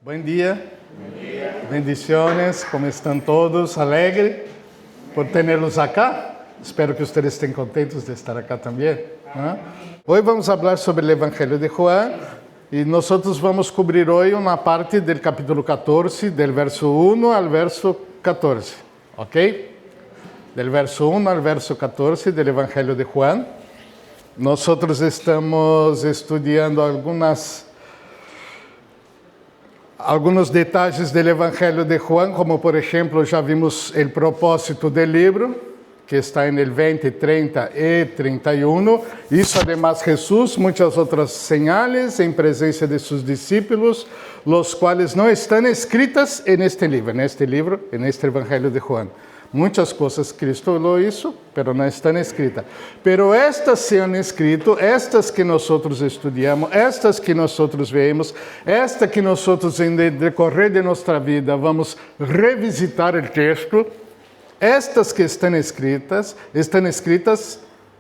Bom dia. Bom dia. Bendiciones, como estão todos? Alegre por tê-los acá. Espero que vocês estejam contentos de estar acá também. Hoje vamos falar sobre o Evangelho de Juan e nós vamos cobrir hoje uma parte do capítulo 14, do verso 1 ao verso 14. Ok? Del verso 1 ao verso 14 do Evangelho de Juan. Nós estamos estudando alguns detalhes do Evangelho de Juan, como por exemplo, já vimos o propósito do livro, que está no 20, 30 e 31. Isso, además, Jesus, muitas outras señales em presença de seus discípulos, los quais não estão escritas neste livro, neste Evangelho de Juan. Muitas coisas Cristo falou isso, mas não estão escritas. Pero estas são escritas, estas que nós estudamos, estas que nós vemos, esta que nós, em decorrer de nossa vida, vamos revisitar o texto. Estas que estão escritas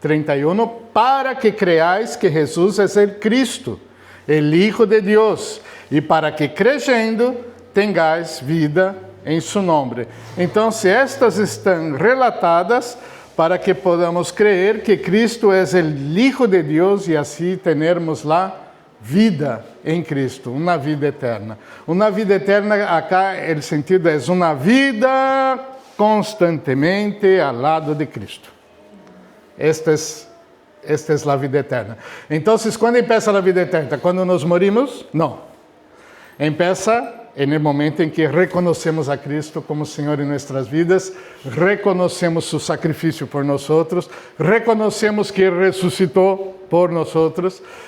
31, para que creáis que Jesus é o Cristo, o Hijo de Deus, e para que creyendo tengáis vida em seu nome. Então, estas estão relatadas para que podamos crer que Cristo é o Hijo de Deus e assim termos lá vida em Cristo, uma vida eterna. Uma vida eterna, acá, o sentido é uma vida constantemente ao lado de Cristo. Esta é a vida eterna. Então, quando começa a vida eterna? Quando nos morimos? Não. Começa no momento em que reconhecemos a Cristo como Senhor em nossas vidas, reconhecemos seu sacrifício por nós, reconhecemos que Ele ressuscitou por nós,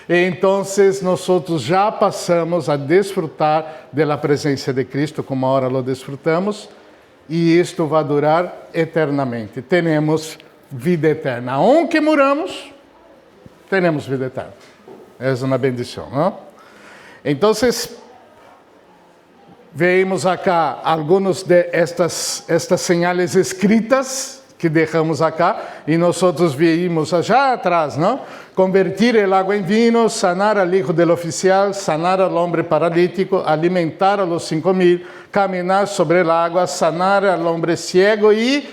e então nós já passamos a desfrutar da presença de Cristo, como agora lo desfrutamos, e isto vai durar eternamente. Temos vida eterna. Aunque moramos, temos vida eterna. É uma bendição, não? Então, vemos acá algumas de estas señales escritas que deixamos acá, e nós vimos já atrás, não? Convertir el agua em vinho, sanar al hijo del oficial, sanar al hombre paralítico, alimentar a los 5,000, caminar sobre el agua, sanar al hombre ciego e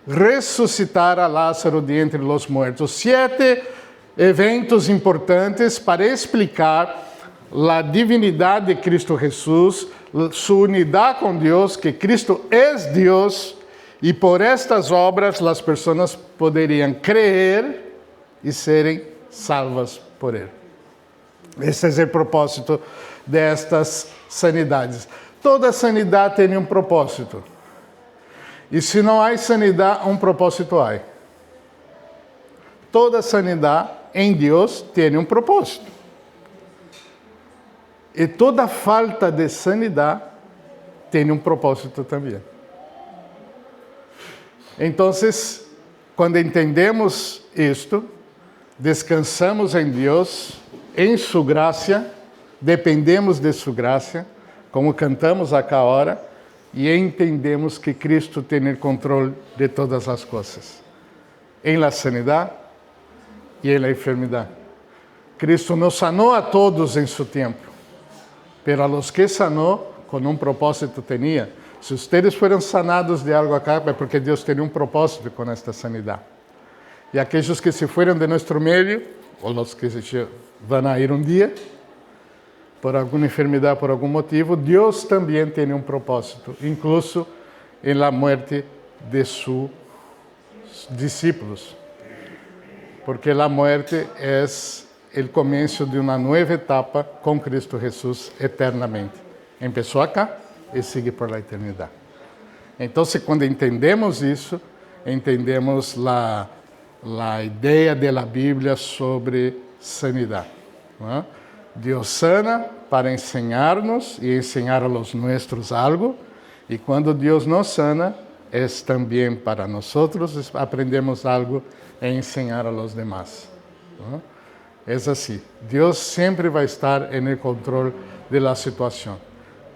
ressuscitar a Lázaro de entre los muertos. 7 eventos importantes para explicar a divinidade de Cristo Jesus, sua unidade com Deus, que Cristo é Deus, e por estas obras as pessoas poderiam crer e serem salvas por Ele. Esse é o propósito destas sanidades. Toda sanidade tem um propósito. E se não há sanidade, um propósito há. Toda sanidade em Deus tem um propósito. E toda falta de sanidade tem um propósito também. Então, quando entendemos isto, descansamos em Deus, em sua graça, dependemos de sua graça, como cantamos acá agora, e entendemos que Cristo tem o controle de todas as coisas, em la sanidade e em la enfermidade. Cristo nos sanou a todos em seu tempo. Pero a los que sanó, com um propósito tinha. Se ustedes foram sanados de algo acá, é porque Deus tem um propósito com esta sanidade. E aqueles que se foram de nosso meio, ou os que vão a ir um dia, por alguma enfermidade, por algum motivo, Deus também tem um propósito, incluso em la muerte de seus discípulos. Porque a morte é o começo de uma nova etapa com Cristo Jesus eternamente. Começou acá e sigue por la eternidade. Então, quando entendemos isso, entendemos a ideia da Bíblia sobre sanidade. Não é? Deus sana para ensinar-nos e ensinar a los nossos algo, e quando Deus nos sana, é também para nós aprendemos algo e ensinar a los demás. Não é? É assim, Deus sempre vai estar no controle da situação.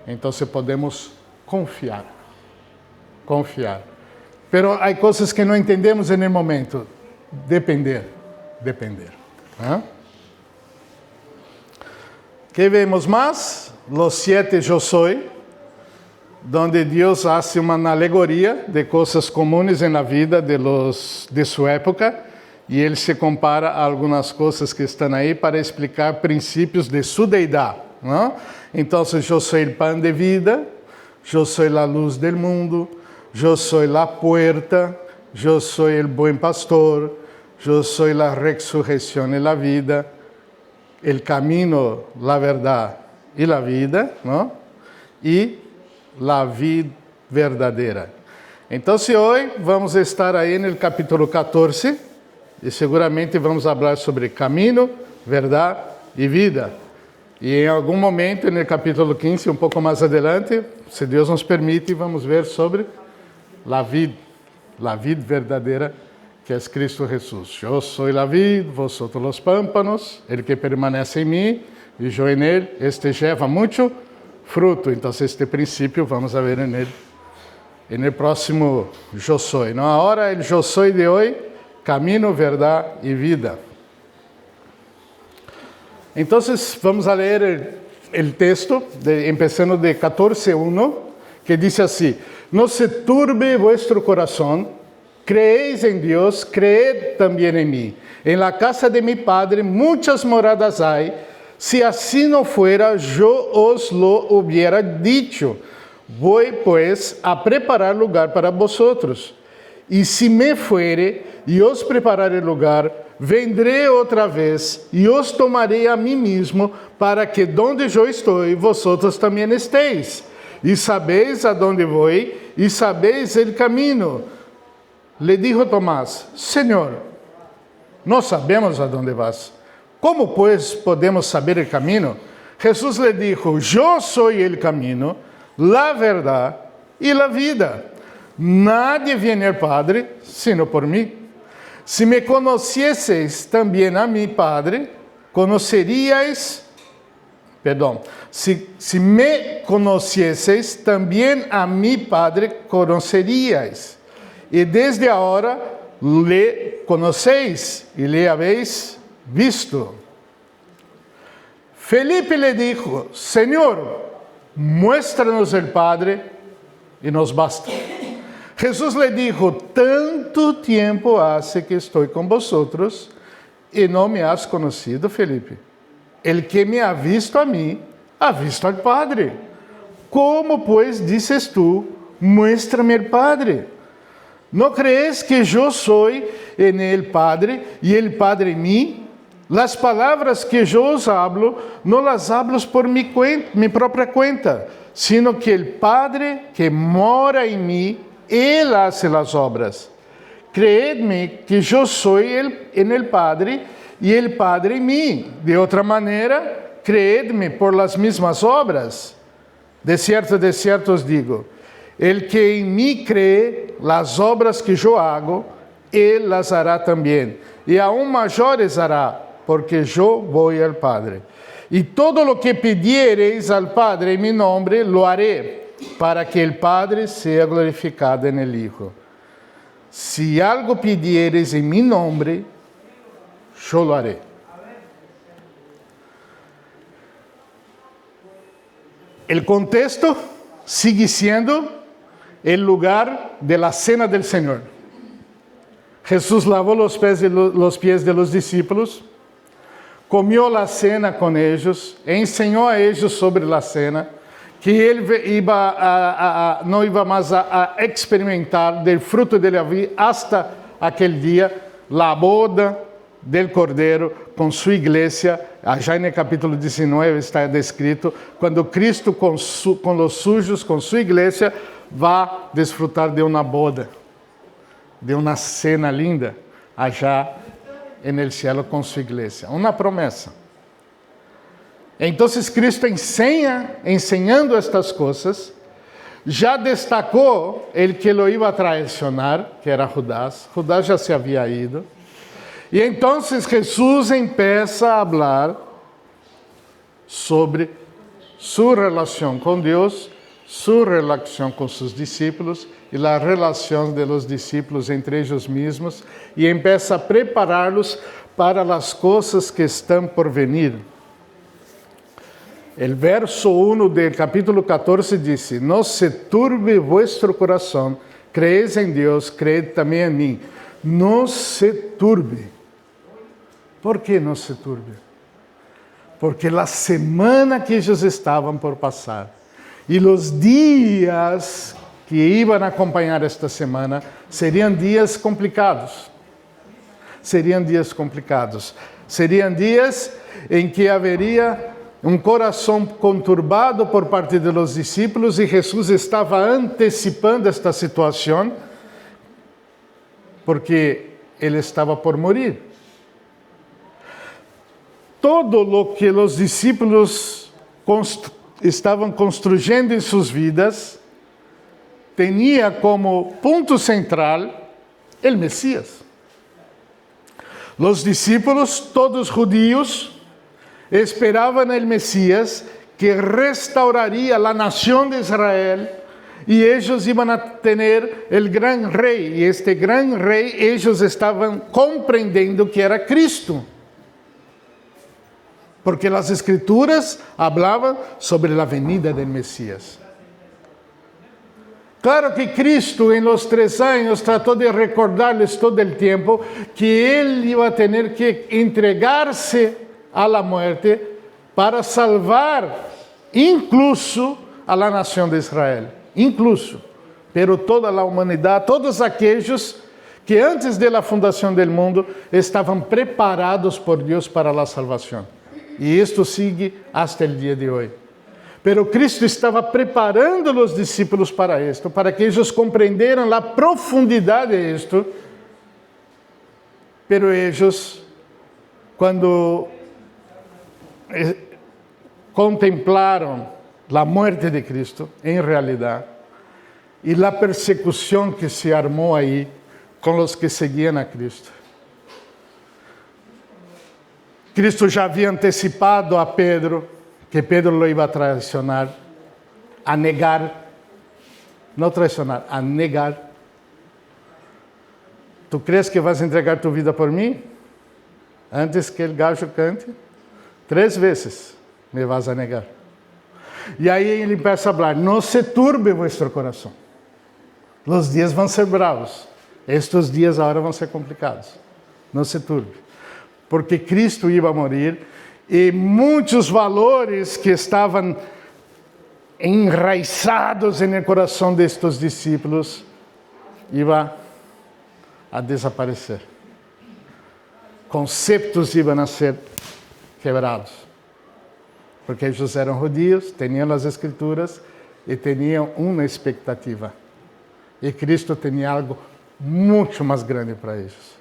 Então, podemos confiar. Pero há coisas que não entendemos no momento. Depender. Que vemos mais? los 7 yo soy, donde Deus hace uma alegoria de coisas comuns na vida de sua época, e ele se compara a algumas coisas que estão aí para explicar princípios de sua deidade, ¿no? Então, eu sou o pão de vida, eu sou a luz do mundo, eu sou a puerta, eu sou o bom pastor, eu sou a ressurreição e a vida, o caminho, a verdade e a vida, ¿no? E a vida verdadeira. Então, hoje vamos estar aí no capítulo 14 e seguramente vamos falar sobre caminho, verdade e vida. E em algum momento, no capítulo 15, um pouco mais adelante, se Deus nos permite, vamos ver sobre a vida verdadeira, que é Cristo Jesus. Eu sou a vid, vosotros os pámpanos, el que permanece em mim e eu em ele, este lleva muito fruto. Então, este princípio vamos ver no próximo Eu Sou. Não, agora, o Eu Sou de hoje, caminho, verdade e vida. Então, vamos a ler o texto, começando de 14:1, que diz assim: No se turbe vuestro corazón, creéis en Dios, creed también en mí. En la casa de mi Padre muchas moradas hay. Si así no fuera, yo os lo hubiera dicho. Voy pues a preparar lugar para vosotros. Y si me fuere y os prepararé lugar, vendré otra vez y os tomaré a mí mismo, para que donde yo estoy, vosotros también estéis. Y sabéis a dónde voy, y sabéis el camino. Le dijo Tomás: Señor, no sabemos a dónde vas. ¿Cómo pues podemos saber el camino? Jesús le dijo: Yo soy el camino, la verdad y la vida. Nadie viene al Padre sino por mí. Si me conocieseis también a mi Padre, si me conocieseis también a mi Padre, conoceríais. Y desde ahora le conocéis y le habéis visto. Felipe le dijo: Señor, muéstranos el Padre y nos basta. Jesús le dijo: tanto tiempo hace que estoy con vosotros y no me has conocido, Felipe. El que me ha visto a mí, ha visto al Padre. ¿Cómo pues dices tú: muéstrame el Padre? ¿No crees que yo soy en el Padre y el Padre en mí? Las palabras que yo os hablo, no las hablo por mi propia cuenta, sino que el Padre que mora en mí, Él hace las obras. Creedme que yo soy en el Padre y el Padre en mí. De otra manera, creedme por las mismas obras. De cierto os digo, el que en mí cree, las obras que yo hago, Él las hará también. Y aún mayores hará, porque yo voy al Padre. Y todo lo que pidiereis al Padre en mi nombre, lo haré, para que el Padre sea glorificado en el Hijo. Si algo pidiereis en mi nombre, yo lo haré. El contexto sigue siendo el lugar de la cena del Señor. Jesús lavó los pies de los discípulos, comió la cena con ellos, enseñó a ellos sobre la cena, que él no iba más a experimentar del fruto de la vida hasta aquel día, la boda del Cordero con su iglesia. Allá en el capítulo 19 está descrito, cuando Cristo con los suyos, con su iglesia, va a disfrutar de una boda, de una cena linda, allá en el cielo con su iglesia. Una promesa. Entonces Cristo enseñando estas cosas, ya destacó el que lo iba a traicionar, que era Judas. Judas ya se había ido. Y entonces Jesús empieza a hablar sobre su relación con Dios, su relación con sus discípulos y la relación de los discípulos entre ellos mismos, y empieza a prepararlos para las cosas que están por venir. El verso 1 del capítulo 14 dice: no se turbe vuestro corazón, creéis en Dios, creed también en mí. No se turbe. ¿Por qué no se turbe? Porque la semana que ellos estaban por pasar y los días que iban a acompañar esta semana serían días complicados. Serían días complicados. Serían días em que haveria um coração conturbado por parte dos discípulos e Jesus estava antecipando esta situação porque ele estava por morir. Todo o que os discípulos estavam construindo em suas vidas tinha como ponto central o Messias. Os discípulos, todos judíos, esperavam o Messias que restauraria a nação de Israel e eles iam a ter o gran rei. E este gran rei, eles estavam compreendendo que era Cristo. Porque as Escrituras falavam sobre a venida do Messias. Claro que Cristo, em los 3 anos, tratou de recordar-les todo o tempo que Ele ia ter que entregar-se a la muerte para salvar incluso a la nação de Israel. Incluso. Pero toda a humanidade, todos aqueles que antes da fundação do mundo estavam preparados por Deus para a salvação. E isto sigue hasta o dia de hoje. Pero Cristo estava preparando os discípulos para isto, para que eles compreenderam a profundidade de isto. Pero eles, quando contemplaram a morte de Cristo, em realidade, e a persecução que se armou aí com os que seguiam a Cristo. Cristo já havia antecipado a Pedro que Pedro lo iba a traicionar, a negar, não traicionar, a negar. Tu crees que vas a entregar tu vida por mim? Antes que o gallo cante, 3 vezes me vas a negar. E aí ele começa a falar: não se turbe vuestro coração. Os dias vão ser bravos. Estes dias agora vão ser complicados. Não se turbe. Porque Cristo ia morrer e muitos valores que estavam enraizados no coração destes discípulos iam a desaparecer. Conceitos iam a ser quebrados. Porque eles eram judeus, tinham as Escrituras e tinham uma expectativa. E Cristo tinha algo muito mais grande para eles.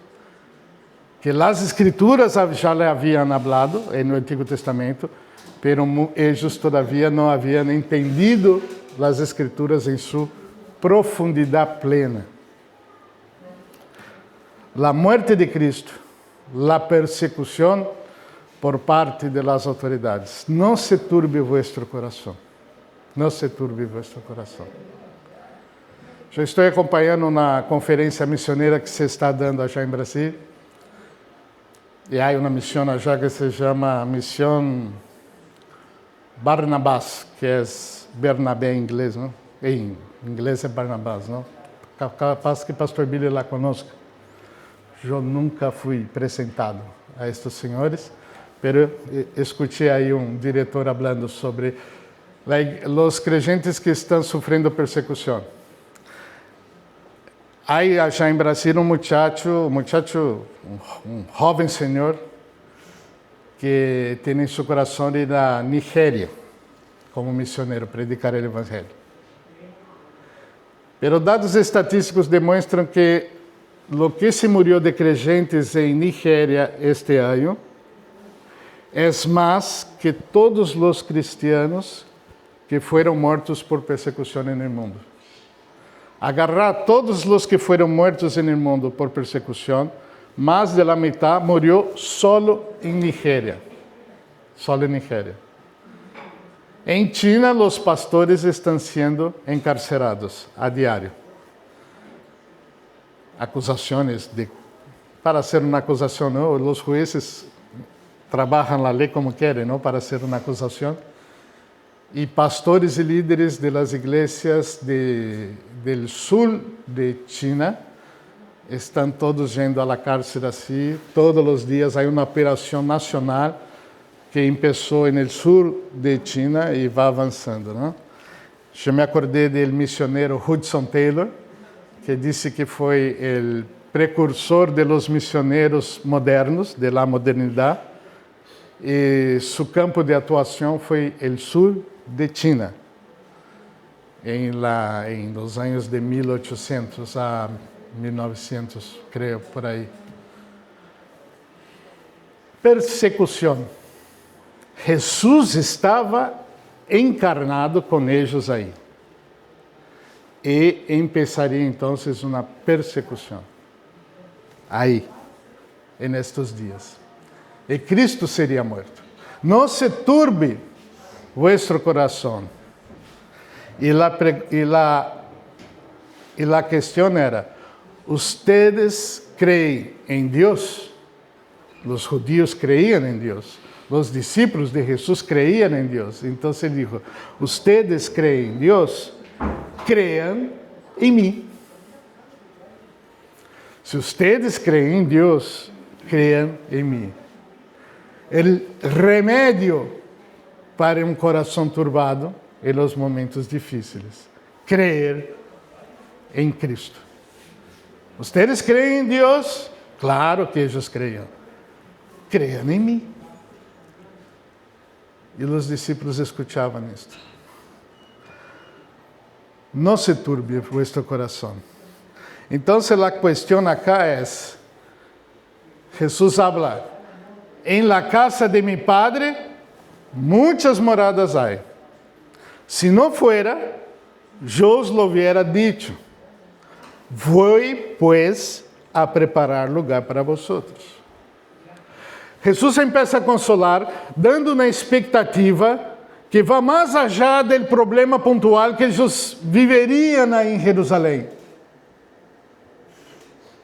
Que as Escrituras já lhe haviam falado no Antigo Testamento, pero eles todavia não haviam entendido as Escrituras em sua profundidade plena. A morte de Cristo, a persecução por parte das autoridades. Não se turbe vuestro coração. Não se turbe vuestro coração. Eu estou acompanhando uma conferência missioneira que se está dando já em Brasil. E há uma missão já que se chama Missão Barnabás, que é Bernabé em inglês, não? Em inglês é Barnabás, não? Capaz que pastor Billy lá conosco. Eu nunca fui apresentado a estes senhores, mas escutei aí diretor falando sobre os crentes que estão sofrendo persecução. Há já em Brasil um jovem senhor que tem em seu coração ir a Nigéria como missionário, predicar o evangelho. Pero dados estatísticos demonstram que o que se murió de creyentes em Nigéria este ano é mais que todos os cristianos que foram mortos por persecução no mundo. Agarrar todos os que foram mortos no mundo por persecução, mais de la mitad morreu solo em Nigéria. Solo em Nigéria. Em China, os pastores estão sendo encarcerados a diário. Acusações para ser uma acusação, não? Os juízes trabalham a lei como querem, não? Para ser uma acusação. y pastores y líderes de las iglesias del sur de China estão todos yendo a la cárcel assim. Todos os dias há uma operação nacional que começou no sul de China e vai avançando, não? Eu me acordei do missionário Hudson Taylor, que disse que foi o precursor de los missionários modernos, de la modernidade, e seu campo de atuação foi o sul de China, em los anos de 1800 a 1900, creio, por aí. Persecução. Jesus estava encarnado com eles aí. E empezaria então uma persecução. Aí, nestes dias. E Cristo seria morto. Não se turbe vuestro coração. E a questão era: ustedes creem em Deus? Os judíos creíam em Deus. Os discípulos de Jesus creíam em Deus. Então ele disse: ustedes creem em Deus? Cream em mim. Se ustedes creem em Deus, cream em mim. O remédio para um coração turbado em los momentos difíceis: creer em Cristo. Ustedes creem em Deus? Claro que eles creiam. Cream em mim. E os discípulos escutavam isto. Não se turbe vuestro coração. Então, a questão acá é: Jesus habla, em la casa de mi Padre muitas moradas há. Se não fuera, yo os lo hubiera dicho. Voy, pues, a preparar lugar para vosotros. Jesus empieza a consolar, dando uma expectativa que vai mais allá do problema pontual que eles viveriam aí em Jerusalém.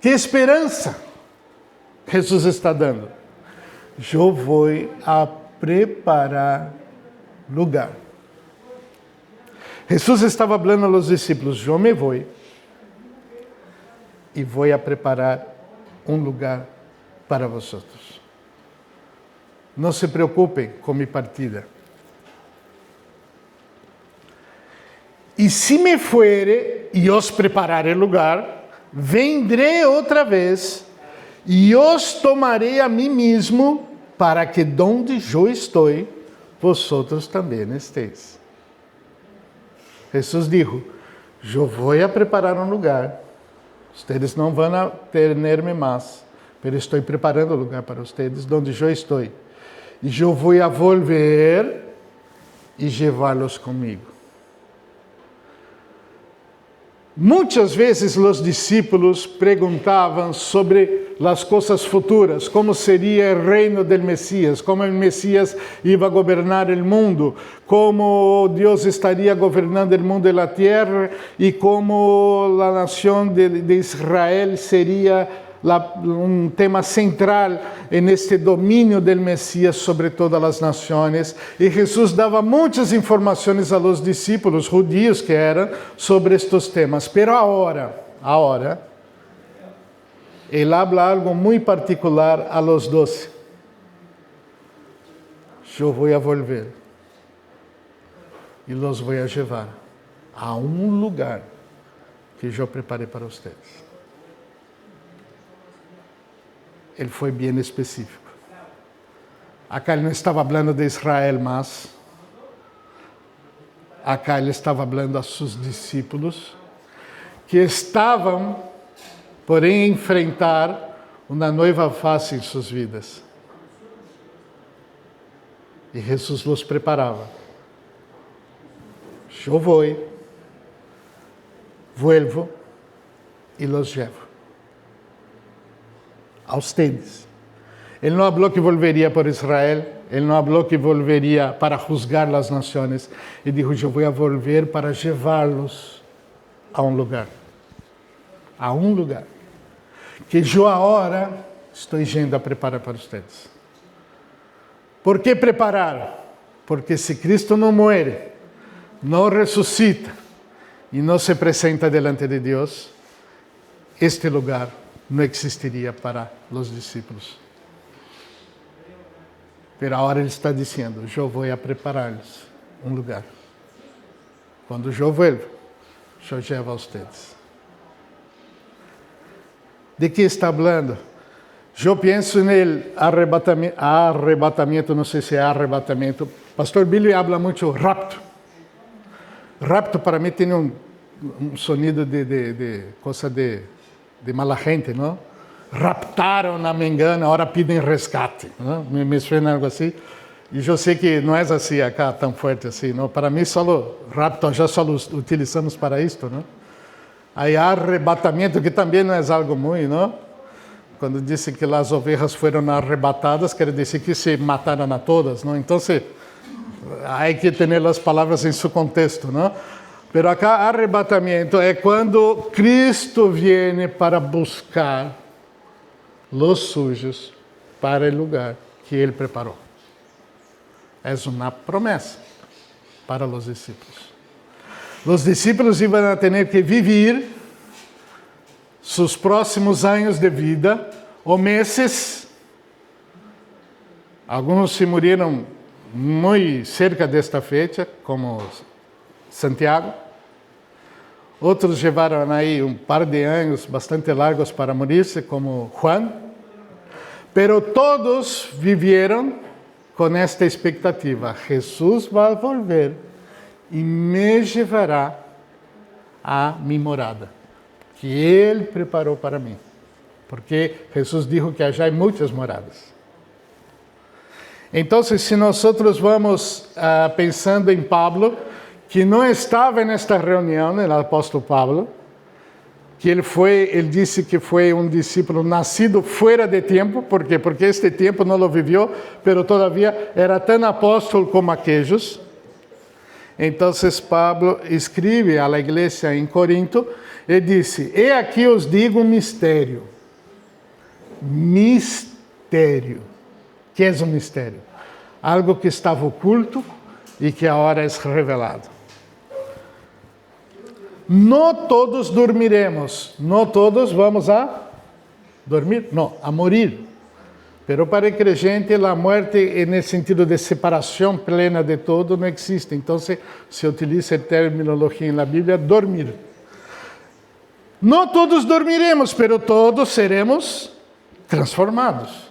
Que esperança Jesus está dando? Eu vou a preparar lugar. Jesus estava falando aos discípulos: eu me vou e vou a preparar um lugar para vosotros. Não se preocupem com minha partida. E se me fuere e os prepararei lugar, vendrei outra vez e os tomarei a mim mesmo, para que donde eu estou, vosotros também estéis. Jesus disse: eu vou a preparar um lugar. Ustedes não vão a ter-me mais, mas estou preparando lugar para ustedes, onde eu estou. E eu vou a volver e levá-los comigo. Muitas vezes os discípulos perguntavam sobre as coisas futuras, como seria o reino do Messias, como o Messias ia governar o mundo, como Deus estaria governando o mundo e a terra, e como a nação de Israel seria um tema central neste domínio do Messias sobre todas as nações. E Jesus dava muitas informações a los discípulos judíos que eram sobre estes temas. Pero agora, ele habla algo muito particular a los 12. Eu vou a volver e los vou a levar a um lugar que eu preparei para vocês. Ele foi bem específico. Acá ele não estava falando de Israel mais. Acá ele estava falando a seus discípulos, que estavam, porém, a enfrentar uma nova fase em suas vidas. E Jesus os preparava. Eu vou, vuelvo e los levo. A ustedes. Ele não falou que volveria por Israel, ele não falou que volveria para juzgar as nações. Ele disse: eu vou volver para levá-los a um lugar. A um lugar. Que eu agora estou indo a preparar para vocês. ¿Por que preparar? Porque se Cristo não morre, não ressuscita e não se apresenta delante de Deus, este lugar não existiria para os discípulos. Pero agora ele está dizendo, eu vou a preparar-lhes um lugar. Quando eu volvo, eu levo a vocês. De que está falando? Eu penso no arrebatamento, não sei se é arrebatamento. Pastor Billy habla muito rapto. Rapto para mim tem um sonido de coisa de mala gente, não? Raptaram, não me engano, agora pedem resgate. Não? Me suena algo assim. E eu sei que não é assim acá, tão forte assim. Não? Para mim, só rapto, já só utilizamos para isto. Não? Aí arrebatamento, que também não é algo muito, não? Quando disse que as ovelhas foram arrebatadas, quer dizer que se mataram a todas, não? Então, há que ter as palavras em seu contexto, não? Mas acá, arrebatamento é quando Cristo vem para buscar os sujos para o lugar que Ele preparou. É uma promessa para os discípulos. Os discípulos iam a ter que viver seus próximos anos de vida, ou meses. Alguns se morreram muito cerca desta fecha, como Santiago. Outros levaram aí um par de anos bastante largos para morir-se, como Juan. Pero todos viveram com esta expectativa: Jesus vai volver e me levará a minha morada, que Ele preparou para mim. Porque Jesus disse que já há muitas moradas. Então, se nós vamos pensando em Pablo, que não estava nesta reunião, o apóstolo Pablo, que ele disse que foi um discípulo nascido fora de tempo, ¿por quê? Porque este tempo não lo viveu, pero todavía era tão apóstolo como aqueles. Então, Pablo escreve à igreja em Corinto e disse: "E aqui os digo um mistério." Mistério. O que é um mistério? Algo que estava oculto e que agora é revelado. Não todos dormiremos, não todos vamos a dormir, não, a morir. Pero para o crente, a morte, no sentido de separação plena de todo, não existe. Então, se utiliza a terminologia na Bíblia, dormir. Não todos dormiremos, pero todos seremos transformados.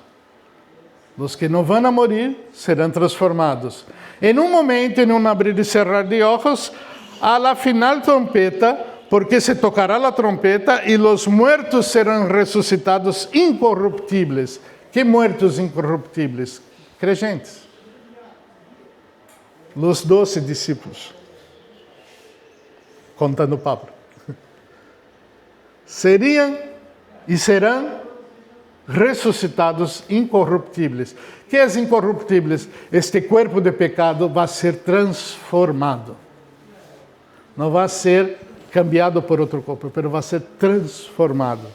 Os que não vão a morir serão transformados. Em um momento, em um abrir e cerrar de olhos, a la final trompeta, porque se tocará a trompeta e os muertos serão ressuscitados incorruptíveis. Que muertos incorruptíveis? Crentes. Os 12 discípulos. Contando Pablo. Seriam e serão ressuscitados incorruptíveis. Que é incorruptíveis? Este corpo de pecado vai ser transformado. Não vai ser cambiado por outro corpo, mas vai ser transformado.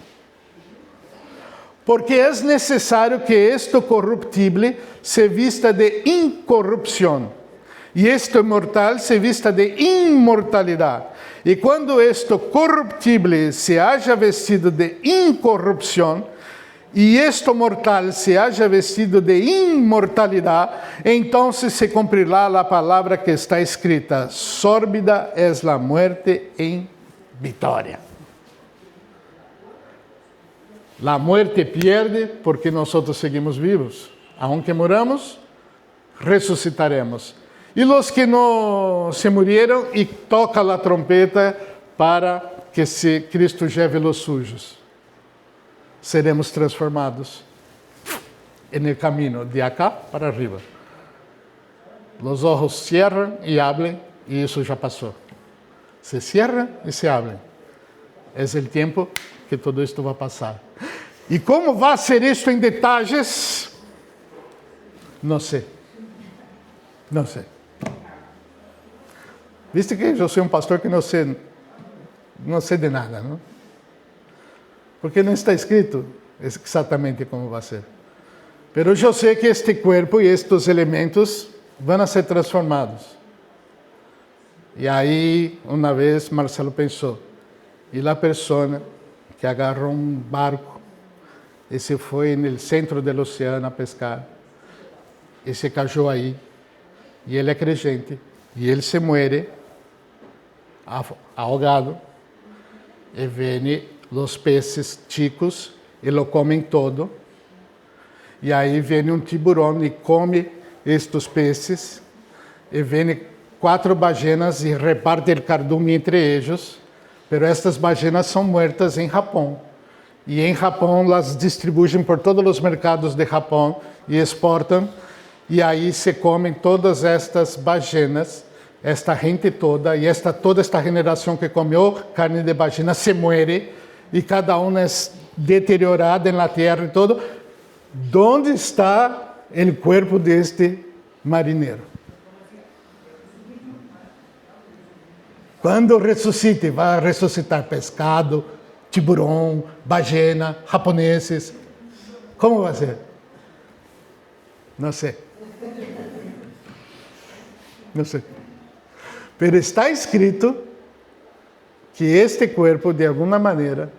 Porque é necessário que este corruptível se vista de incorrupção e este mortal se vista de imortalidade. E quando este corruptível se haja vestido de incorrupção e este mortal se haja vestido de imortalidade, então se cumprirá a palavra que está escrita: sórbida es la muerte en vitória. La muerte pierde porque nós seguimos vivos. Aunque moramos, ressuscitaremos. E os que não se murieron, e toca a trompeta para que Cristo lleve os sujos. Seremos transformados no caminho de acá para arriba. Os olhos cierram e abrem, e isso já passou. Se cierram e se abrem. É o tempo que tudo isto vai passar. E como vai ser isto em detalhes? Não sei. Não sei. Viste que eu sou um pastor que não sei de nada, não? Porque não está escrito exatamente como vai ser. Mas eu sei que este corpo e estes elementos vão ser transformados. E aí, uma vez, Marcelo pensou, e a pessoa que agarrou um barco e se foi no centro do oceano a pescar, e se cayó aí, e ele é crente, e ele se muere ahogado, e vêm os peces chicos e lo comem todo, e aí vem um tiburão e come estes peces, e vem 4 ballenas e reparte o cardume entre eles, pero estas ballenas são muertas em Japão. E em Japão las distribuem por todos os mercados de Japão e exportam, e aí se comem todas estas ballenas, esta gente toda, e toda esta geração que comeu carne de ballena se muere, e cada uma é deteriorada na terra e todo. ¿Dónde está o corpo deste marinheiro? Quando ressuscite, vai ressuscitar pescado, tiburão, ballena, japoneses. Como vai ser? Não sei. Não sei. Mas está escrito que este corpo, de alguma maneira,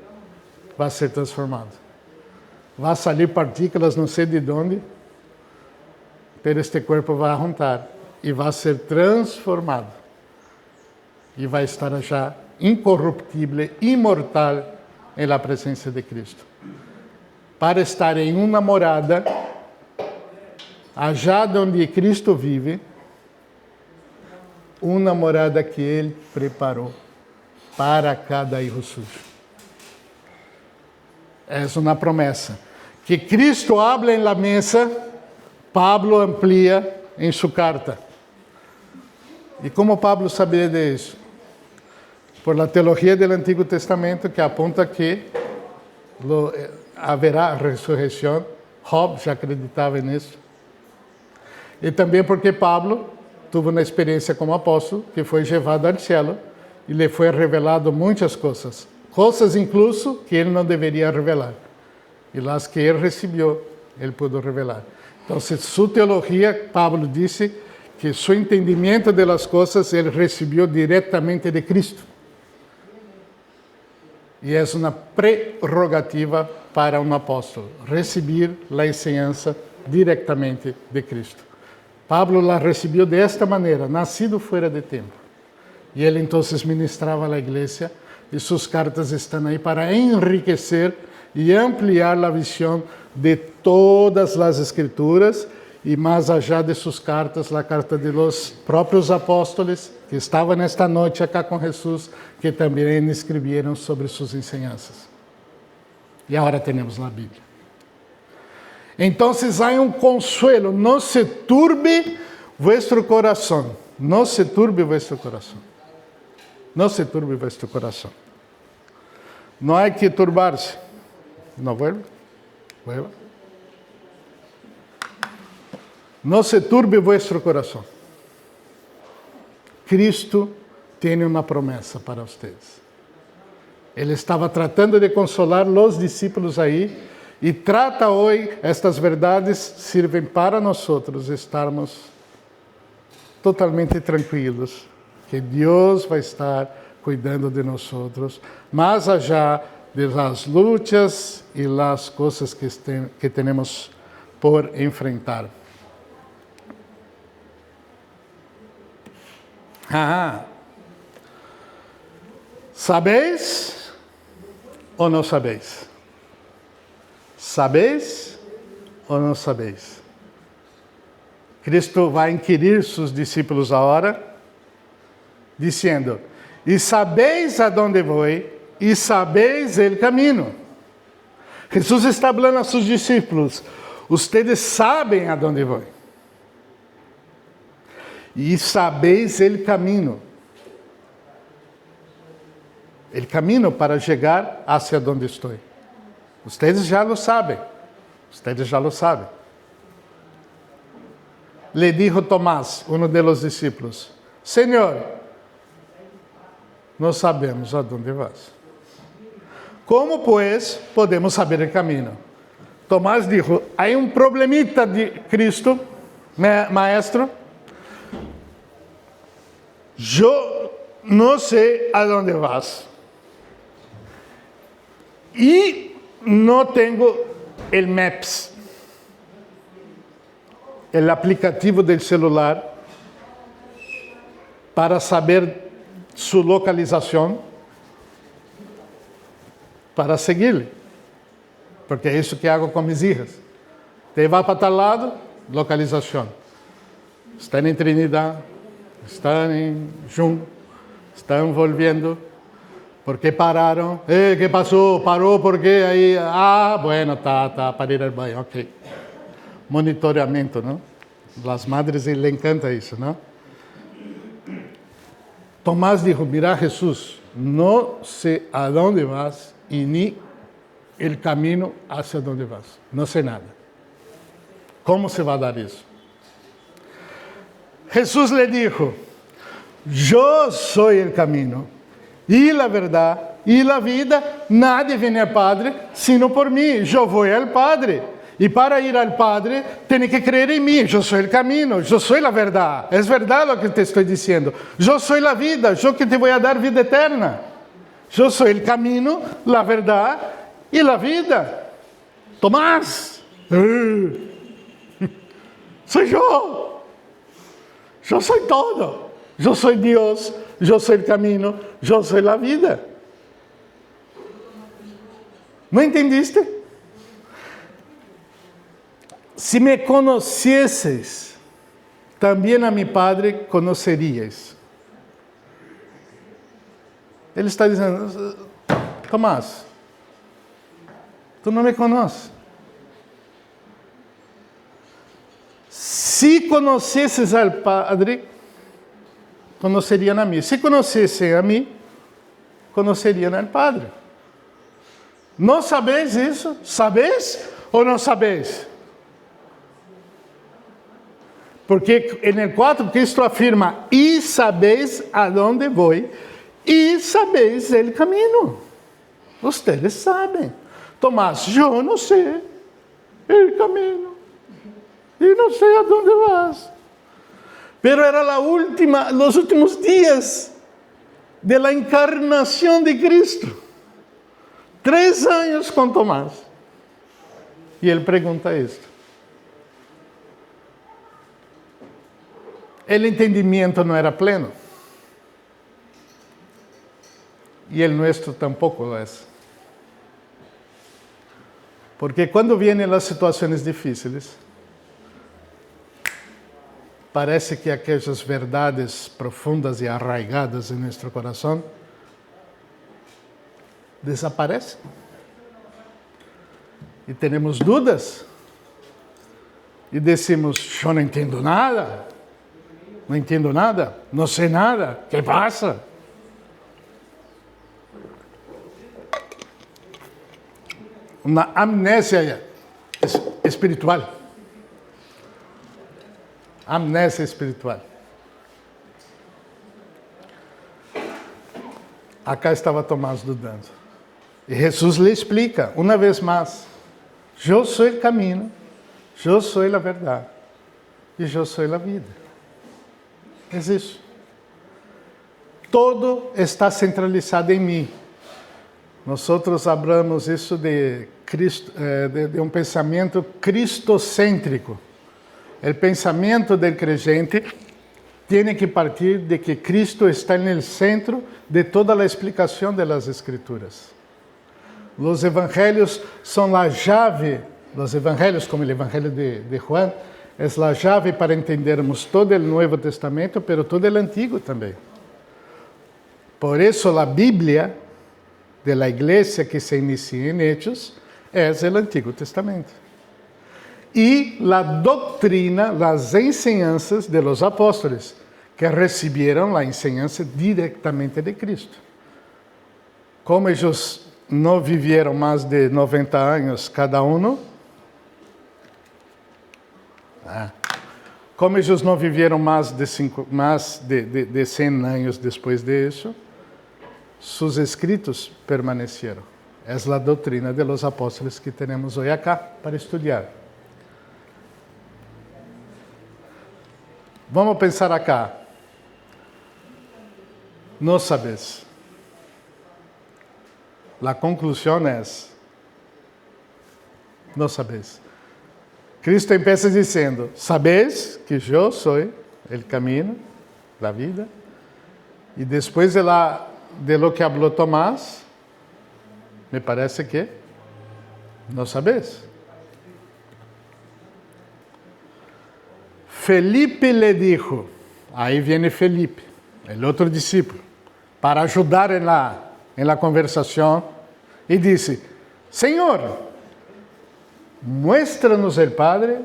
vai ser transformado. Vai sair partículas, não sei de onde, mas este corpo vai arrancar e vai ser transformado. E vai estar já incorruptível, imortal, na presença de Cristo. Para estar em uma morada, allá onde Cristo vive, uma morada que Ele preparou para cada hijo suyo. É uma promessa. Que Cristo habla em la mesa, Pablo amplia em sua carta. E como Pablo sabia disso? Por la teologia do Antigo Testamento, que aponta que haverá ressurreição. Job já acreditava nisso. E também porque Pablo teve uma experiência como apóstolo, que foi levado ao céu, e lhe foi revelado muitas coisas. Coisas incluso que ele não deveria revelar. E las que ele recebeu, ele pôde revelar. Então, sua teologia, Pablo disse que seu entendimento das coisas ele recebeu diretamente de Cristo. E é uma prerrogativa para um apóstolo, receber a enseñança diretamente de Cristo. Pablo la recebeu desta maneira, nascido fora de tempo. E ele então ministrava à igreja, e suas cartas estão aí para enriquecer e ampliar a visão de todas as Escrituras, e mais allá de suas cartas, a carta de los próprios apóstolos, que estavam nesta noite acá com Jesus, que também escreveram sobre suas enseñanças. E agora temos a Bíblia. Então, há um consuelo, não se turbe vuestro coração, não se turbe vuestro coração, não se turbe vuestro coração. Não há que turbar-se. Não vuelva. Não se turbe vuestro coração. Cristo tem uma promessa para vocês. Ele estava tratando de consolar os discípulos aí, e trata hoje, estas verdades servem para nós estarmos totalmente tranquilos, que Deus vai estar cuidando de nós, mais allá das lutas e das coisas que temos por enfrentar. ¿Sabéis ou não sabéis? ¿Sabéis ou não sabéis? Cristo vai inquirir seus discípulos agora, dizendo: e sabéis aonde vou, e sabéis o caminho. Jesus está falando a seus discípulos: ustedes sabem aonde vou. E sabeis o caminho. O caminho para chegar hacia onde estou. Ustedes já lo sabem. Ustedes já lo sabem. Le dijo Tomás, um dos discípulos: Senhor, não sabemos aonde vas. Como, pues, podemos saber o caminho? Tomás dijo: há um problemita de Cristo, maestro. no sé a dónde vas. Y no tengo el Maps, el aplicativo del celular, para saber su localización, para seguirle. Porque é isso que hago com mis hijas. Te va para tal lado, localização. Estão em Trinidad, estão em Jun, estão volviendo. ¿Por qué pararon? ¿Qué pasó? ¿Paró? ¿Por qué? Ahí, bueno, está para ir al baño, ok. Monitoreamiento, ¿no? Las madres le encanta eso, ¿no? Tomás dijo, mira Jesús, no sé a dónde vas y ni el camino hacia dónde vas. No sé nada. ¿Cómo se va a dar eso? Jesús le dijo, yo soy el camino y la verdad y la vida. Nadie viene al Padre sino por mí. Yo voy al Padre. Y para ir al Padre, tiene que creer en mí. Yo soy el camino, yo soy la verdad. Es verdad lo que te estoy diciendo. Yo soy la vida, yo que te voy a dar vida eterna. Yo soy el camino, la verdad y la vida. Tomás, soy yo. Yo soy todo. Yo soy Dios, yo soy el camino, yo soy la vida. ¿No entendiste? Si me conocieses, también a mi Padre conoceríais. Ele está dizendo, Tomás, tu não me conoces. Se conhecesses al Padre, conheceriam a mim. Se conhecessem a mim, conheceriam al Padre. Não sabeis isso? Sabeis ou não sabeis? Porque en el 4 Cristo afirma, y sabéis a dónde voy, y sabéis el camino. Ustedes saben. Tomás, yo no sé el camino, y no sé a dónde vas. Pero era los últimos días de la encarnación de Cristo. 3 años con Tomás. Y él pregunta esto. El entendimiento no era pleno. Y el nuestro tampoco lo es. Porque cuando vienen las situaciones difíciles, parece que aquellas verdades profundas y arraigadas en nuestro corazón desaparecen. Y tenemos dudas. Y decimos, yo no entiendo nada. Não entendo nada, não sei nada, o que passa? Uma amnésia espiritual. Amnésia espiritual. Acá estava Tomás dudando. E Jesus lhe explica, uma vez mais, eu sou o caminho, eu sou a verdade, e eu sou a vida. É isso. Todo está centralizado em mim. Nós hablamos isso de um pensamento cristocêntrico. O pensamento do creyente tem que partir de que Cristo está no centro de toda a explicação das Escrituras. Os evangelhos são a chave, os evangelhos como o evangelho de Juan, é a chave para entendermos todo o Novo Testamento, pero todo o Antigo também. Por isso, a Bíblia de la igreja que se inicia em Hechos é o Antigo Testamento. E a doutrina, as enseñanças de los apóstolos, que receberam a enseñança diretamente de Cristo. Como eles não viveram mais de 90 anos cada um, como eles não viveram mais de 100 anos depois disso, seus escritos permaneceram. É a doutrina de los apóstolos que temos hoje acá para estudar. Vamos pensar acá. no sabes. La conclusión es, no sabes. Cristo empieza diciendo, sabes que yo soy el camino, la vida. Y después de lo que habló Tomás, me parece que no sabes. Felipe le dijo, ahí viene Felipe, el otro discípulo, para ayudar en la conversación, y dice, Señor, muéstranos el Padre,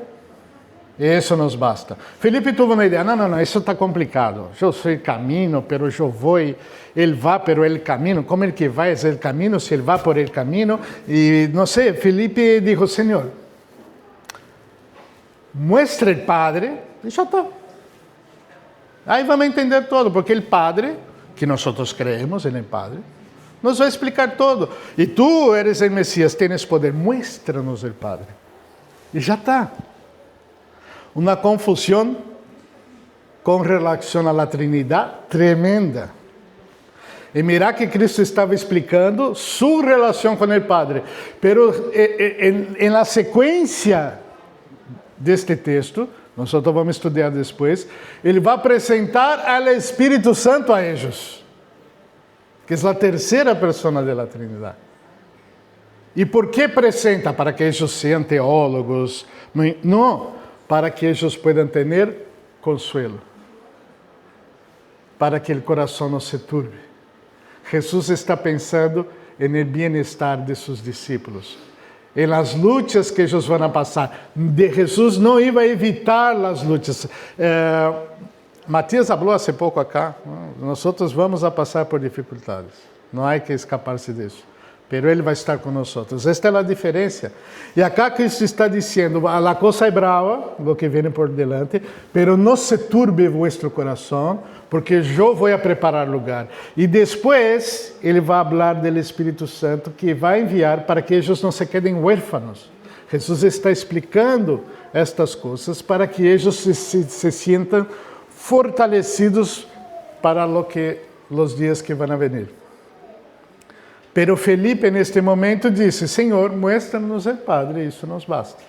y eso nos basta. Felipe tuvo una idea, no, eso está complicado, yo soy el camino, pero yo voy, él va, pero el camino, ¿cómo el que va es el camino, si él va por el camino? Y no sé, Felipe dijo, Señor, muestra el Padre, y ya está. Ahí vamos a entender todo, porque el Padre, que nosotros creemos en el Padre, nos va a explicar todo. Y tú eres el Mesías, tienes poder, muéstranos el Padre. Y ya está. Una confusión con relación a la Trinidad tremenda. Y mira que Cristo estaba explicando su relación con el Padre. Pero en la secuencia de este texto, nosotros vamos a estudiar después, ele vai apresentar al Espírito Santo a ellos, que es la tercera persona de la Trinidad. ¿Y por qué presenta? Para que ellos sean teólogos, no, para que ellos puedan tener consuelo, para que el corazón no se turbe. Jesús está pensando en el bienestar de sus discípulos, en las luchas que ellos van a pasar. Jesús no iba a evitar las luchas. Matías habló hace poco acá, nosotros vamos a pasar por dificultades, no hay que escaparse de eso, pero Él va a estar con nosotros. Esta es la diferencia. Y acá Cristo está diciendo, la cosa es brava, lo que viene por delante, pero no se turbe vuestro corazón, porque yo voy a preparar lugar. Y después, Ele vai hablar del Espírito Santo, que vai enviar para que ellos no se queden huérfanos. Jesús está explicando estas coisas para que ellos se sientan fortalecidos para los días que van a venir. Pero Felipe, en este momento, disse, Senhor, muéstranos el Padre, isso nos basta.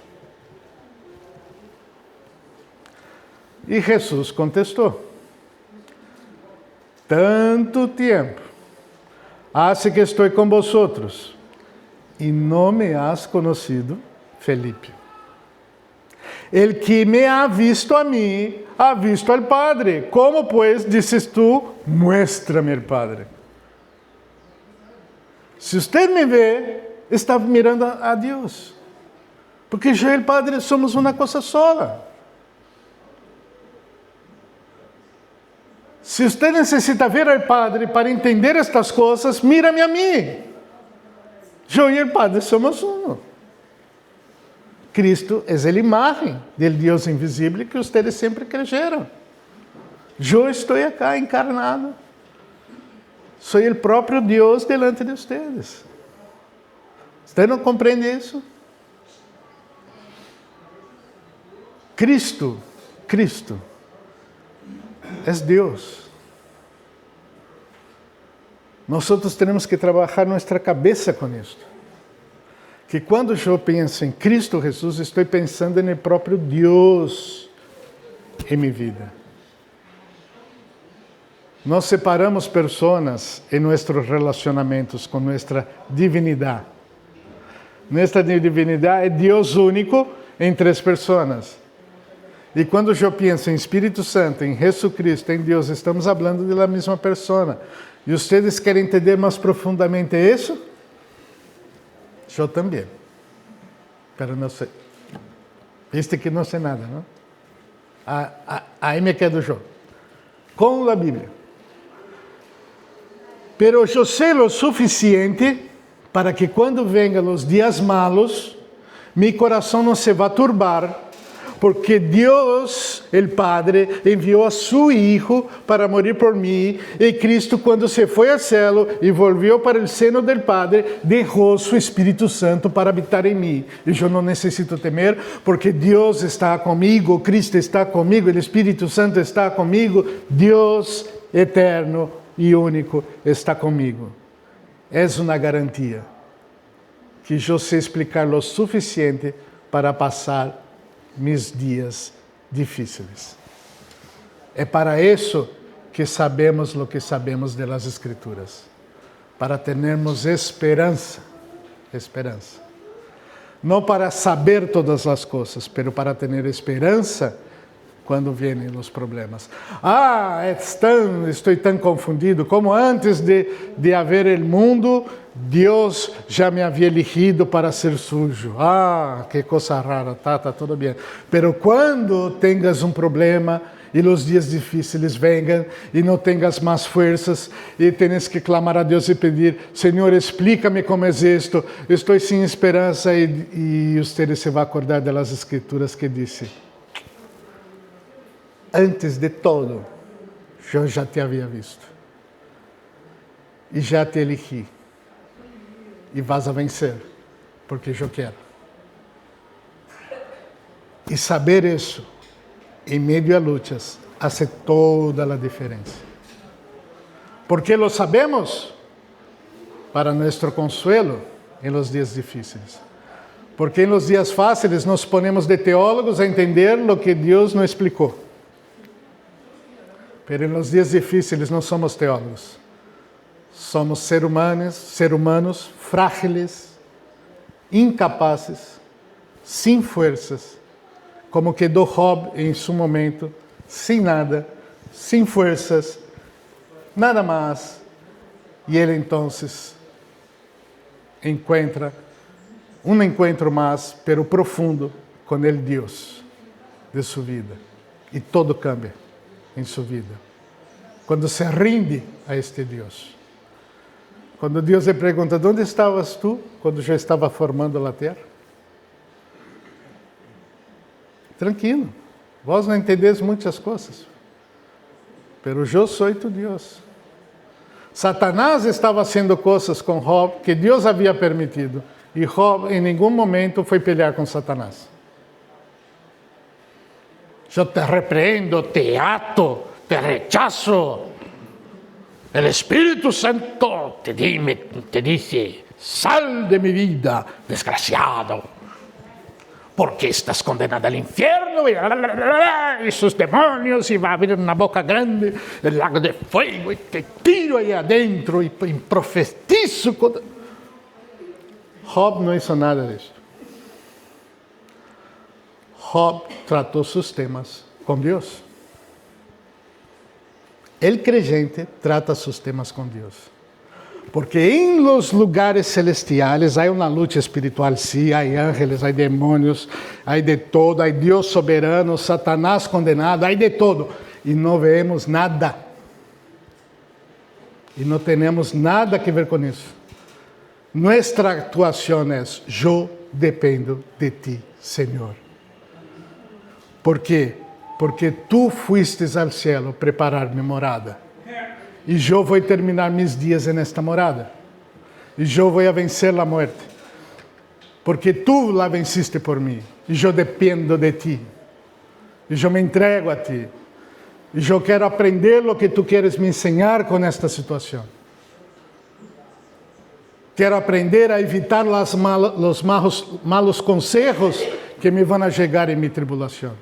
E Jesús contestou, tanto tempo hace que estou com vosotros, e não me has conocido, Felipe. El que me ha visto a mí, ha visto al Padre. Como pues dices tú, muéstrame el Padre? Se usted me vê, está mirando a Deus. Porque eu e o Padre somos uma coisa sola. Se você necessita ver ao Padre para entender estas coisas, mira-me a mim. Eu e o Padre somos uno. Cristo é a imagem do Deus invisível que vocês sempre creyeron. Eu estou acá encarnado. Sou o próprio Deus delante de vocês. Você não compreende isso? Cristo é Deus. Nós temos que trabalhar nossa cabeça com isso. Que quando eu penso em Cristo Jesus, estou pensando no próprio Deus em minha vida. Nós separamos pessoas em nossos relacionamentos com nossa divinidade. Nossa divinidade é Deus único em três pessoas. E quando eu penso em Espírito Santo, em Jesus Cristo, em Deus, estamos falando da mesma pessoa. E vocês querem entender mais profundamente isso? Eu também. Mas não sei. Viste que não sei nada, não? Aí me quedo eu. Com a Bíblia. Pero eu sei o suficiente para que quando venham os dias malos, meu coração não se vá turbar, porque Deus, o Padre, enviou a seu Hijo para morir por mim, e Cristo, quando se foi ao céu e volviu para o seno do Padre, deixou seu Espírito Santo para habitar em mim. E eu não necessito temer, porque Deus está comigo, Cristo está comigo, o Espírito Santo está comigo, Deus eterno, e único está comigo. És uma garantia que eu sei explicar o suficiente para passar mis dias difíceis. É para isso que sabemos o que sabemos das Escrituras, para termos esperança. Esperança. Não para saber todas as coisas, mas para ter esperança quando vêm os problemas. Estou tão confundido, como antes de haver o mundo, Deus já me havia elegido para ser sujo. Que coisa rara, tá tudo bem. Pero quando tenhas um problema e os dias difíceis venham e não tenhas mais forças e tens que clamar a Deus e pedir, Senhor, explica-me como é isto, estou sem esperança, e você se vai acordar das Escrituras que disse: antes de todo, eu já te havia visto e já te elegi e vas a vencer, porque eu quero. E saber isso em meio a lutas faz toda a diferença. ¿Por que lo sabemos? Para nosso consuelo em los dias difíceis. Porque em los dias fáceis nos ponemos de teólogos a entender lo que Deus não explicou. Pero em los dias difíceis não somos teólogos. Somos seres humanos frágiles, incapazes, sem forças, como quedou Job em seu momento, sem nada, sem forças, nada mais. E ele então encontra um encontro mais, pero profundo, com el Deus de sua vida. E todo cambia em sua vida. Quando se rinde a este Deus. Quando Deus lhe pergunta: onde estavas tu quando eu estava formando a terra? Tranquilo, vós não entendeis muitas coisas, pero eu sou tu Deus. Satanás estava fazendo coisas com Job que Deus havia permitido, e Job em nenhum momento foi pelear com Satanás. Eu te repreendo, te ato, te rechazo. O Espírito Santo te dice: sal de mi vida, desgraciado. Porque estás condenado al infierno y sus demonios, y va a abrir una boca grande, el lago de fuego, y te tiro ahí adentro y profetizo. Job não hizo nada disso. Job tratou seus temas com Deus. El creyente trata seus temas com Deus. Porque em los lugares celestiales há uma luta espiritual, sim, há ángeles, há demônios, há de todo, há Deus soberano, Satanás condenado, há de todo. E não vemos nada. E não temos nada que ver com isso. Nossa atuação é: eu dependo de ti, Senhor. ¿Por quê? Porque tu fuistes ao cielo preparar-me morada. E eu vou terminar mis dias nesta morada. E eu vou vencer a morte. Porque tu la venciste por mim. E eu dependo de ti. E eu me entrego a ti. E eu quero aprender o que tu queres me ensinar com esta situação. Quero aprender a evitar os malos consejos que me vão a chegar em minha tribulação.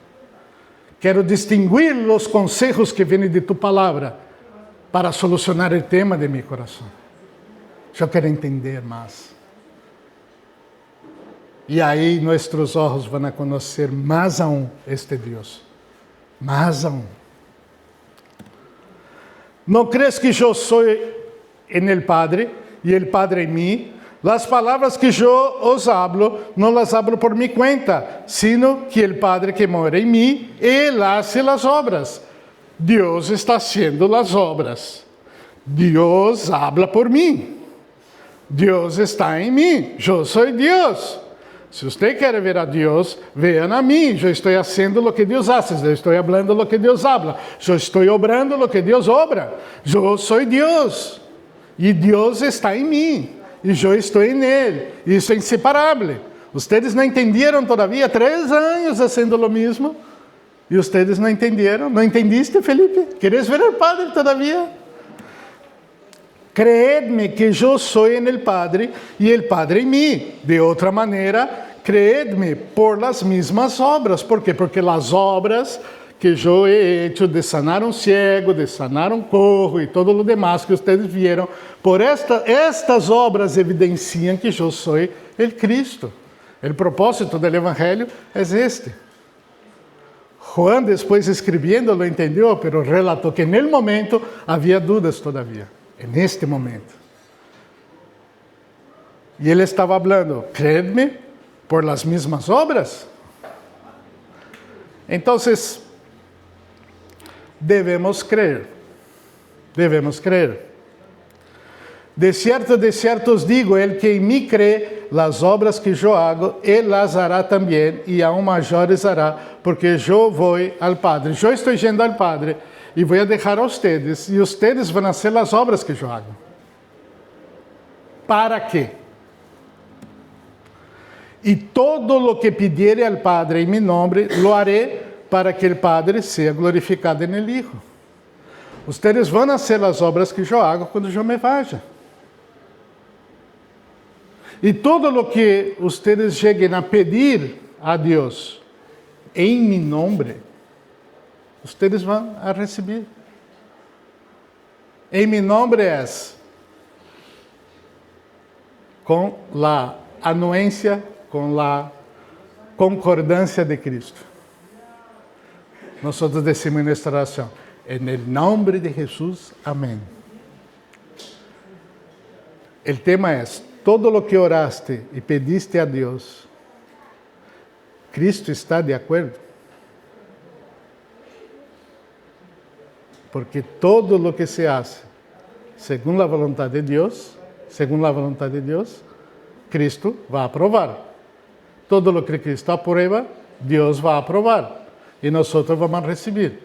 Quero distinguir os consejos que vêm de tu palavra para solucionar o tema de meu coração. Eu quero entender mais. E aí nossos olhos vão a conhecer mais aún este Deus. Mais aún. Não crees que eu sou em el Padre e el Padre em mim? As palavras que eu os hablo, não las hablo por minha conta, sino que el Padre que mora em mim, Ele hace as obras. Deus está haciendo as obras. Deus habla por mim. Deus está em mim. Eu sou Deus. Se você quer ver a Deus, veja a mim. Eu estou fazendo o que Deus faz. Eu estou falando o que Deus habla. Eu estou obrando o que Deus obra. Eu sou Deus. E Deus está em mim. E eu estou em Ele. Isso é inseparável. Vocês não entenderam todavia 3 anos fazendo o mesmo. E vocês não entenderam? Não entendiste, Felipe? Queres ver o Padre todavia? Creedme que yo soy en el Padre y el Padre en mí. De otra manera, creedme por las mismas obras. ¿Por qué? Porque las obras que yo he hecho de sanar un ciego, de sanar un cojo y todo lo demás que ustedes vieron, por estas obras evidencian que yo soy el Cristo. El propósito del Evangelio es este. Juan, después escribiendo, lo entendió, pero relató que en el momento había dudas todavía, en este momento. Y él estaba hablando, creedme por las mismas obras. Entonces, debemos creer. De cierto os digo, el que en mí cree, las obras que yo hago, él las hará también, y aún mayores hará, porque yo voy al Padre. Yo estoy yendo al Padre, y voy a dejar a ustedes, y ustedes van a hacer las obras que yo hago. ¿Para qué? Y todo lo que pidiere al Padre en mi nombre, lo haré para que el Padre sea glorificado en el Hijo. Ustedes van a hacer las obras que yo hago cuando yo me vaya. Y todo lo que ustedes lleguen a pedir a Dios en mi nombre, ustedes van a recibir. En mi nombre es con la anuencia, con la concordancia de Cristo. Nosotros decimos en nuestra oración, en el nombre de Jesús, amén. El tema es, todo lo que oraste y pediste a Dios, ¿Cristo está de acuerdo? Porque todo lo que se hace según la voluntad de Dios, Cristo va a aprobar. Todo lo que Cristo aprueba, Dios va a aprobar. Y nosotros vamos a recibir.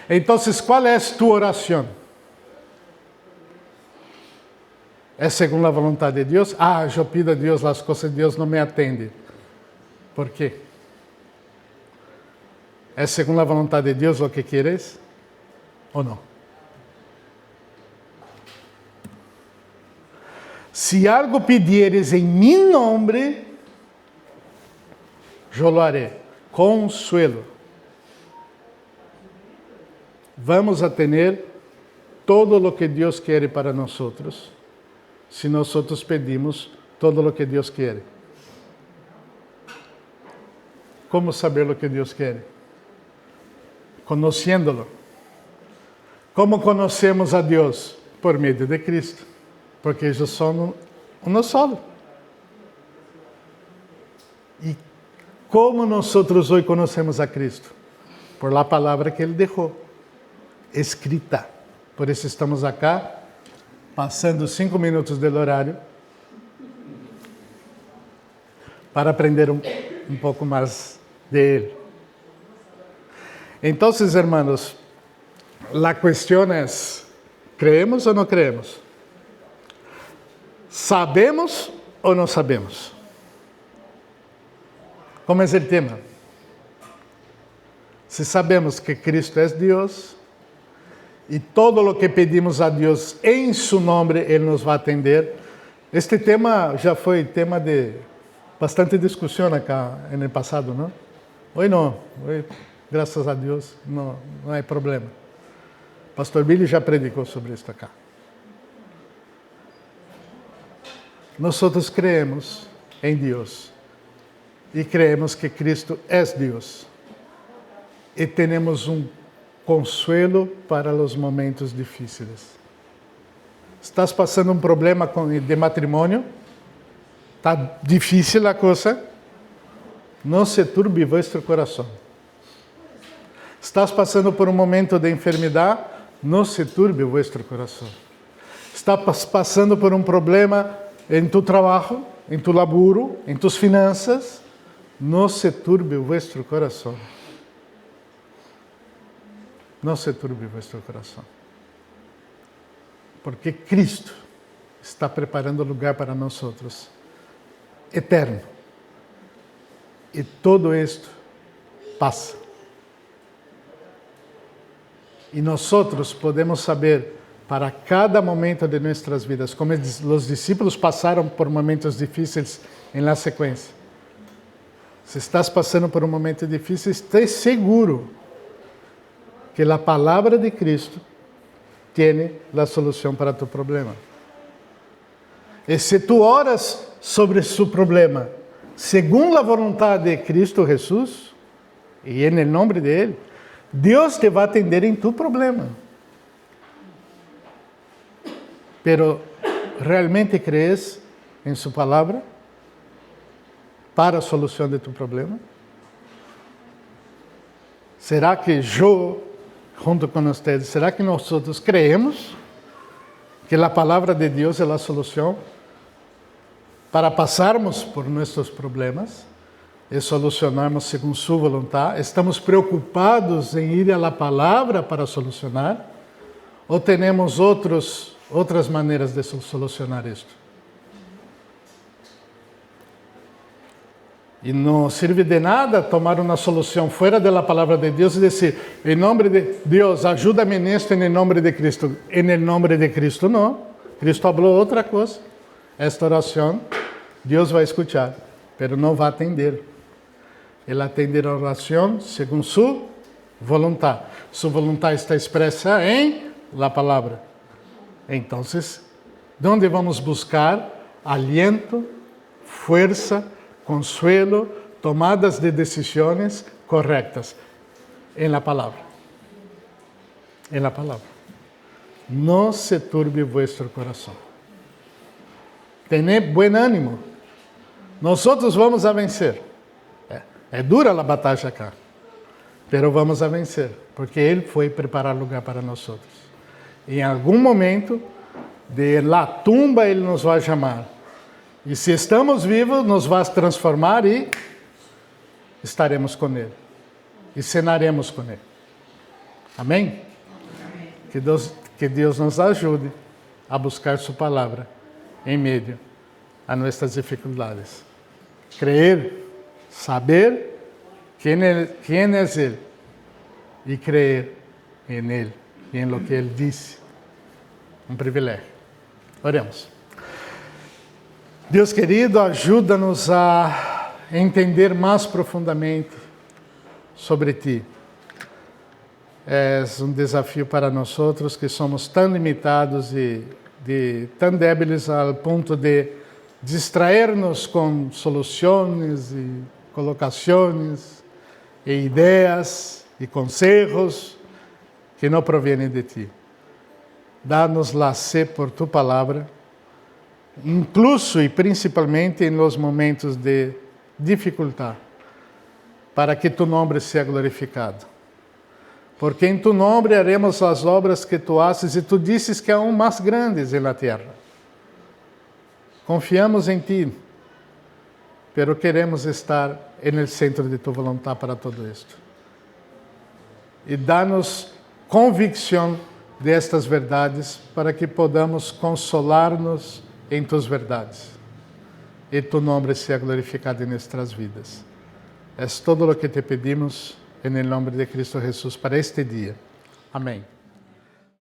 Entonces, ¿cuál es tu oración? ¿Es según la voluntad de Dios? Yo pido a Dios las cosas, Dios no me atiende. ¿Por qué? ¿Es según la voluntad de Dios lo que quieres? ¿O no? Si algo pidieres en mi nombre, yo lo haré. Consuelo. Vamos a tener todo lo que Dios quiere para nosotros, si nosotros pedimos todo lo que Dios quiere. ¿Cómo saber lo que Dios quiere? Conociéndolo. ¿Cómo conocemos a Dios? Por medio de Cristo, porque ellos son uno solo. ¿Y cómo nosotros hoy conocemos a Cristo? Por la palabra que Él dejó, escrita. Por isso estamos acá, passando 5 minutos do horário, para aprender um pouco mais de Ele. Então, hermanos, a questão é, ¿creemos ou não creemos? ¿Sabemos ou não sabemos? Como é o tema? Se sabemos que Cristo é Deus, e todo lo que pedimos a Deus em su nome, Ele nos vai atender. Este tema já foi tema de bastante discussão acá no passado, não? Hoje não, hoje, graças a Deus, não há problema. Pastor Billy já predicou sobre isso acá. Nós creemos em Deus e creemos que Cristo é Deus e temos consuelo para os momentos difíceis. Estás passando problema de matrimônio? Está difícil a coisa? Não se turbe vuestro coração. Estás passando por momento de enfermidade? Não se turbe vuestro coração. Estás passando por problema em tu trabalho, em tu laburo, em tus finanças? Não se turbe vuestro coração. Não se turbe vuestro coração. Porque Cristo está preparando lugar para nós eterno. E todo isto passa. E nós podemos saber para cada momento de nossas vidas, como os discípulos passaram por momentos difíceis em la sequência. Se estás passando por um momento difícil, esteja seguro que a palavra de Cristo tem a solução para tu problema. E se tu oras sobre su problema, segundo a vontade de Cristo Jesus, e em nome de Ele, Deus te vai atender em tu problema. Pero, realmente crees em sua palavra para a solução de tu problema? Será que eu, junto com vocês, será que nós outros creemos que a palavra de Deus é a solução para passarmos por nossos problemas e solucionarmos segundo sua vontade? Estamos preocupados em ir à palavra para solucionar? Ou temos outras maneiras de solucionar isto? E não serve de nada tomar uma solução fora da palavra de Deus e dizer, em nome de Deus, ajuda-me nisto em nome de Cristo. Em nome de Cristo, não. Cristo falou outra coisa. Esta oração, Deus vai escutar, mas não vai atender. Ele atende a oração segundo sua vontade. Sua vontade está expressa em la palavra. Então, onde vamos buscar aliento, força, consuelo, tomadas de decisões corretas? Em la palavra. Em la palavra. Não se turbe vuestro coração. Tened buen ânimo. Nós vamos a vencer. É dura a batalha acá, pero vamos a vencer, porque Ele foi preparar lugar para nós. Em algum momento, de la tumba Ele nos vai chamar. E se estamos vivos, nos vai transformar e estaremos com Ele. E cenaremos com Ele. Amém? Que Deus nos ajude a buscar Sua palavra em meio a nossas dificuldades. Creer, saber quem é Ele e crer em Ele e em lo que Ele disse. Um privilégio. Oremos. Deus querido, ajuda-nos a entender mais profundamente sobre Ti. É um desafio para nós outros que somos tão limitados e tão débeis ao ponto de distrair-nos com soluções e colocações e ideias e conselhos que não provêm de Ti. Dá-nos la sed por Tu palavra, incluso e principalmente nos momentos de dificuldade, para que Tu nome seja glorificado. Porque em Tu nome haremos as obras que Tu haces e Tu dizes que há mais grandes na terra. Confiamos em Ti, pero queremos estar no centro de Tu vontade para todo isto. E dá-nos convicção destas verdades para que podamos consolar-nos em Tus verdades. E Tu nome seja glorificado em nuestras vidas. É todo o que Te pedimos em nome de Cristo Jesus para este dia. Amém.